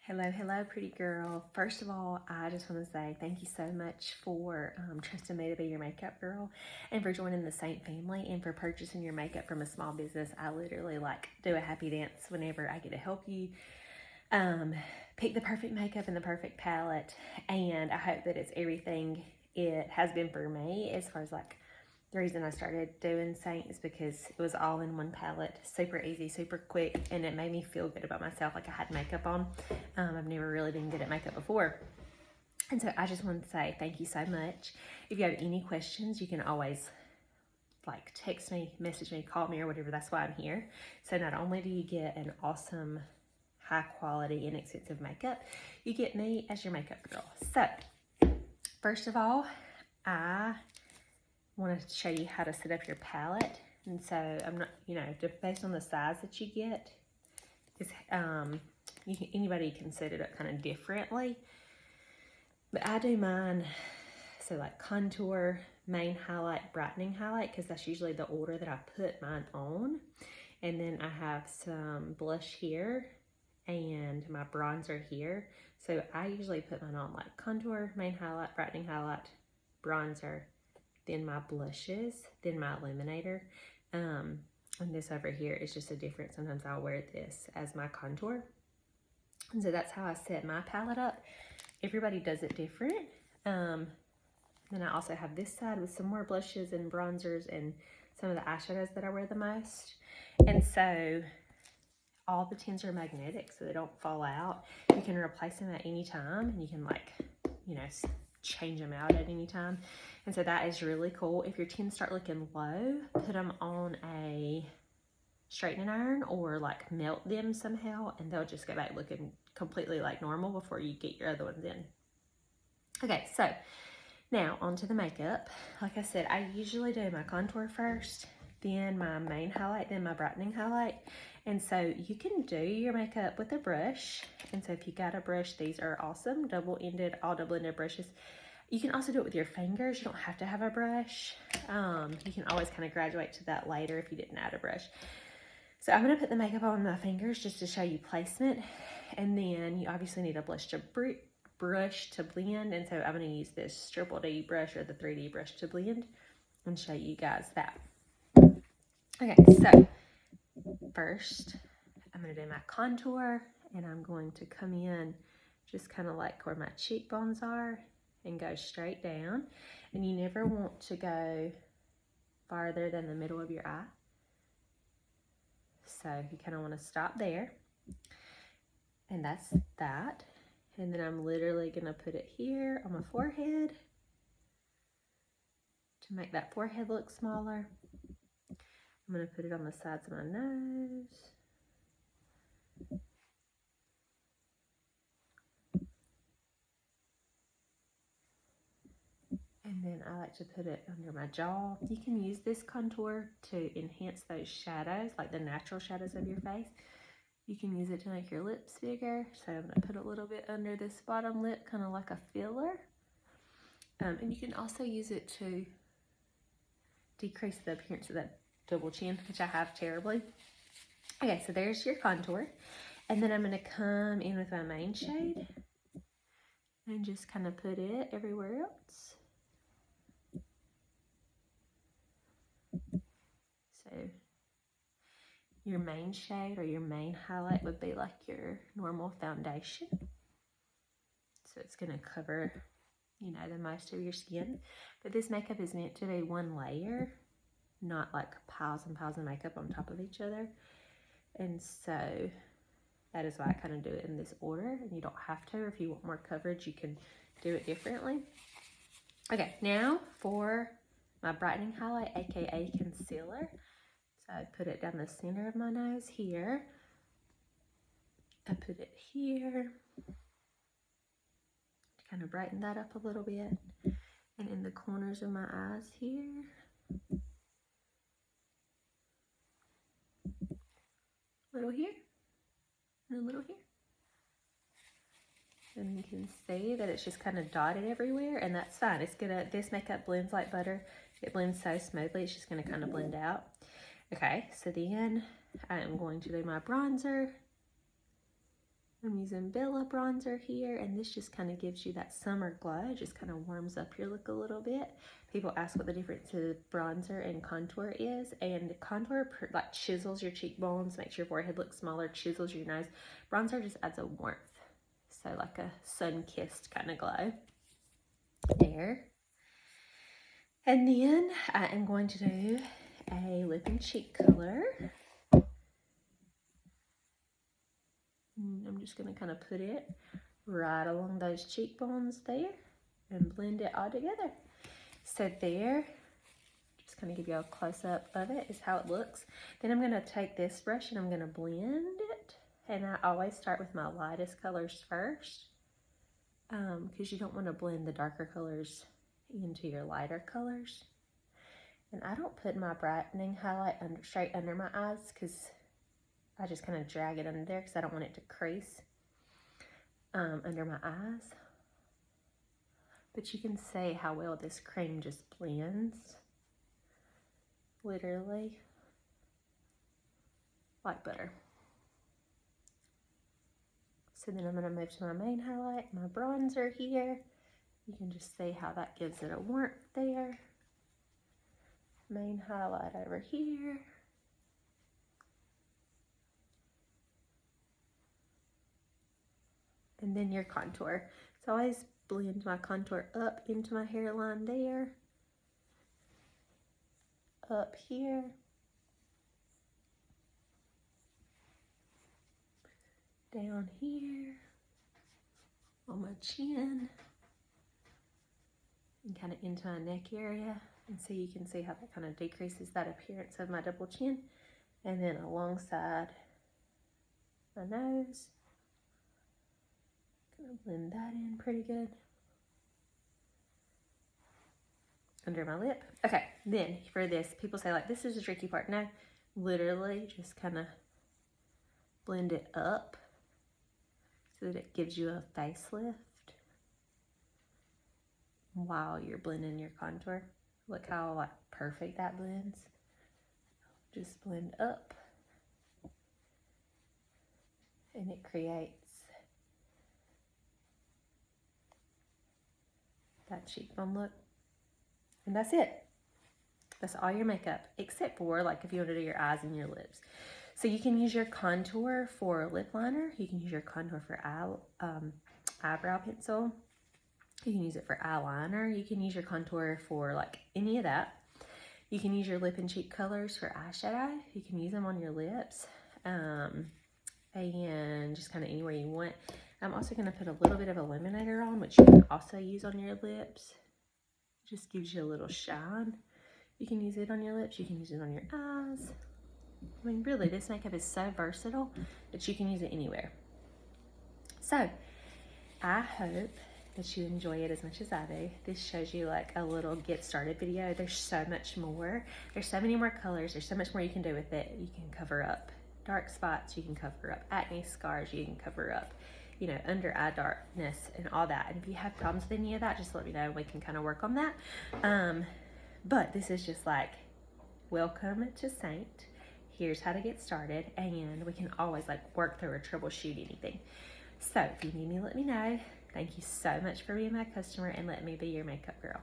Hello, hello, pretty girl. First of all, I just want to say thank you so much for trusting me to be your makeup girl and for joining the Seint family and for purchasing your makeup from a small business. I literally do a happy dance whenever I get to help you pick the perfect makeup and the perfect palette. And I hope that it's everything it has been for me as far as the reason I started doing Seint is because it was all in one palette, super easy, super quick, and it made me feel good about myself, like I had makeup on. I've never really been good at makeup before. And so I just wanted to say thank you so much. If you have any questions, you can always text me, message me, call me, or whatever. That's why I'm here. So not only do you get an awesome, high quality, inexpensive makeup, you get me as your makeup girl. So first of all, I want to show you how to set up your palette. And so I'm not, just based on the size that you get, anybody can set it up kind of differently. But I do mine, so like contour, main highlight, brightening highlight, because that's usually the order that I put mine on. And then I have some blush here and my bronzer here. So I usually put mine on like contour, main highlight, brightening highlight, bronzer, then my blushes, then my illuminator. And this over here is just a different. Sometimes I'll wear this as my contour. And so that's how I set my palette up. Everybody does it different. Then I also have this side with some more blushes and bronzers and some of the eyeshadows that I wear the most. And so all the tins are magnetic, so they don't fall out. You can replace them at any time, and you can change them out at any time. And so that is really cool. If your tins start looking low, put them on a straightening iron or melt them somehow, and they'll just go back looking completely like normal before you get your other ones in. Okay, so now onto the makeup. Like I said, I usually do my contour first, then my main highlight, then my brightening highlight. And so you can do your makeup with a brush. And so if you got a brush, these are awesome, double-ended, all double-ended brushes. You can also do it with your fingers. You don't have to have a brush. You can always kind of graduate to that later if you didn't add a brush. So I'm gonna put the makeup on my fingers just to show you placement. And then you obviously need a brush to blend. And so I'm gonna use this Triple D brush or the 3D brush to blend and show you guys that. Okay, so first I'm gonna do my contour, and I'm going to come in just kind of like where my cheekbones are and go straight down. And you never want to go farther than the middle of your eye. So you kind of want to stop there. And that's that. And then I'm literally going to put it here on my forehead to make that forehead look smaller. I'm going to put it on the sides of my nose. And then I like to put it under my jaw. You can use this contour to enhance those shadows, like the natural shadows of your face. You can use it to make your lips bigger. So I'm going to put a little bit under this bottom lip, kind of like a filler. And you can also use it to decrease the appearance of that double chin, which I have terribly. Okay, so there's your contour. And then I'm going to come in with my main shade and just kind of put it everywhere else. So your main shade or your main highlight would be like your normal foundation. So it's going to cover, the most of your skin. But this makeup is meant to be one layer, not like piles and piles of makeup on top of each other. And so that is why I kind of do it in this order. And you don't have to. If you want more coverage, you can do it differently. Okay, now for my brightening highlight, aka concealer. So I put it down the center of my nose here. I put it here to kind of brighten that up a little bit. And in the corners of my eyes here. A little here. And a little here. And you can see that it's just kind of dotted everywhere, and that's fine. This makeup blends like butter. It blends so smoothly, it's just gonna kind of blend out. Okay, so then I am going to do my bronzer. I'm using Bella bronzer here, and this just kind of gives you that summer glow. It just kind of warms up your look a little bit. People ask what the difference of bronzer and contour is, and contour like chisels your cheekbones, makes your forehead look smaller, chisels your nose. Bronzer just adds a warmth, so like a sun-kissed kind of glow. There. And then I am going to do a lip and cheek color. I'm just going to kind of put it right along those cheekbones there and blend it all together. So there, just kind of give you a close-up of it, is how it looks. Then I'm going to take this brush and I'm going to blend it. And I always start with my lightest colors first, because you don't want to blend the darker colors into your lighter colors. And I don't put my brightening highlight straight under my eyes, because I just kind of drag it under there because I don't want it to crease under my eyes. But you can see how well this cream just blends, literally like butter. So then I'm going to move to my main highlight, my bronzer here. You can just see how that gives it a warmth there. Main highlight over here. And then your contour. So I always blend my contour up into my hairline there. Up here. Down here. On my chin. And kind of into my neck area. And so you can see how that kind of decreases that appearance of my double chin. And then alongside my nose. Gonna blend that in pretty good. Under my lip. Okay, then for this, people say like, this is the tricky part. No, literally just kind of blend it up so that it gives you a facelift while you're blending your contour. Look how like perfect that blends. Just blend up and it creates that cheekbone look. And that's it. That's all your makeup, except for like if you want to do your eyes and your lips. So you can use your contour for lip liner. You can use your contour for eyebrow pencil. You can use it for eyeliner. You can use your contour for like any of that. You can use your lip and cheek colors for eyeshadow. You can use them on your lips and just kind of anywhere you want. I'm also going to put a little bit of illuminator on, which you can also use on your lips. Just gives you a little shine. You can use it on your lips, you can use it on your eyes. I mean, really, this makeup is so versatile that you can use it anywhere. So, I hope that you enjoy it as much as I do. This shows you like a little get started video. There's so much more. There's so many more colors. There's so much more you can do with it. You can cover up dark spots. You can cover up acne scars. You can cover up, you know, under eye darkness and all that. And if you have problems with any of that, just let me know. We can kind of work on that. But this is just like, welcome to Seint. Here's how to get started. And we can always like work through or troubleshoot anything. So if you need me, let me know. Thank you so much for being my customer and letting me be your makeup girl.